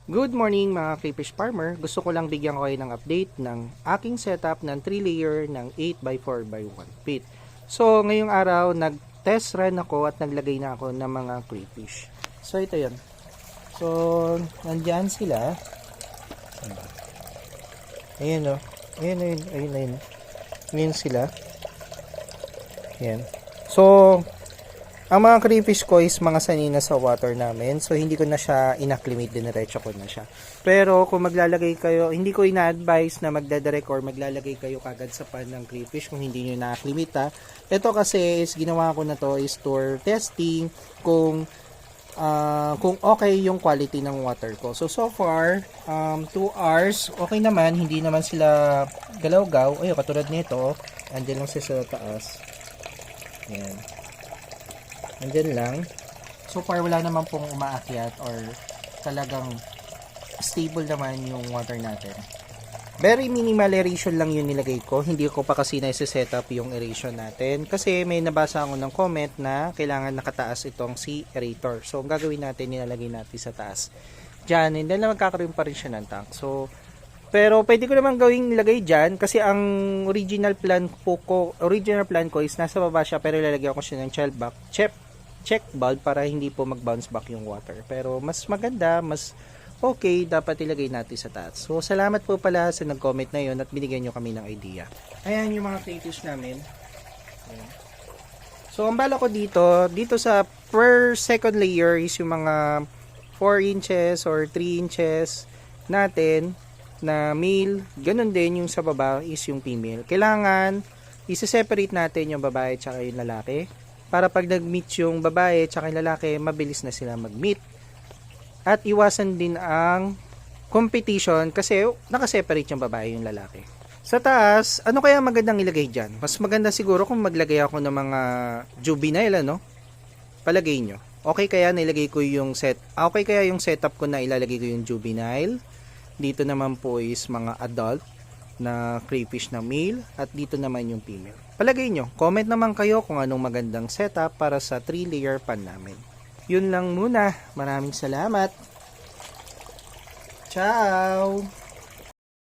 Good morning mga crayfish farmer. Gusto ko lang bigyan ko kayo ng update ng aking setup ng 3 layer ng 8x4x1 feet. So ngayong araw nag-test run ako at naglagay na ako ng mga crayfish. So ito yun. So nandyan sila. Ayan o. Ayun. Ayan sila. Ayan. So ang mga crayfish ko is mga sanina sa water namin. So, hindi ko na siya inacclimate, diniretso ko na siya. Pero, kung maglalagay kayo, hindi ko ina-advise na magdadirect or maglalagay kayo kagad sa pan ng crayfish kung hindi nyo na-acclimate ha. Ito kasi is ginawa ko na to is for testing kung okay yung quality ng water ko. So far, 2 hours, okay naman. Hindi naman sila galaw-gaw. Ay, katulad nito, andyan lang siya sa taas. Ayan. Andyan lang. So far, wala naman pong umaakyat or talagang stable naman yung water natin. Very minimal aeration lang yung nilagay ko. Hindi ko pa kasi na-set up yung aeration natin. Kasi may nabasa ako ng comment na kailangan nakataas itong sea aerator. So, ang gagawin natin, nilalagay natin sa taas. Diyan, hindi na magkakaroon pa rin siya ng tank. So, pero pwede ko naman gawing ilagay dyan kasi ang original plan ko is nasa baba siya pero ilalagay ko siya ng check valve para hindi po mag-bounce back yung water. Pero mas maganda, mas okay, dapat ilagay natin sa taas. So, salamat po pala sa nag-comment na yun at binigyan nyo kami ng idea. Ayan yung mga crayfish namin. Ayan. So, ang bala ko dito sa per second layer is yung mga 4 inches or 3 inches natin na male. Ganun din yung sa baba is yung female. Kailangan isa-separate natin yung babae at yung lalaki. Para pag nag-meet yung babae at yung lalaki, mabilis na sila mag-meet. At iwasan din ang competition kasi nakaseparate yung babae yung lalaki. Sa taas, ano kaya magandang ilagay dyan? Mas maganda siguro kung maglagay ako ng mga juvenile, ano? Palagay nyo. Okay kaya yung setup ko na ilalagay ko yung juvenile. Dito naman po is mga adult na crayfish na male at dito naman yung female. Palagay nyo, comment naman kayo kung anong magandang setup para sa 3 layer pan namin. Yun lang muna. Maraming salamat. Ciao!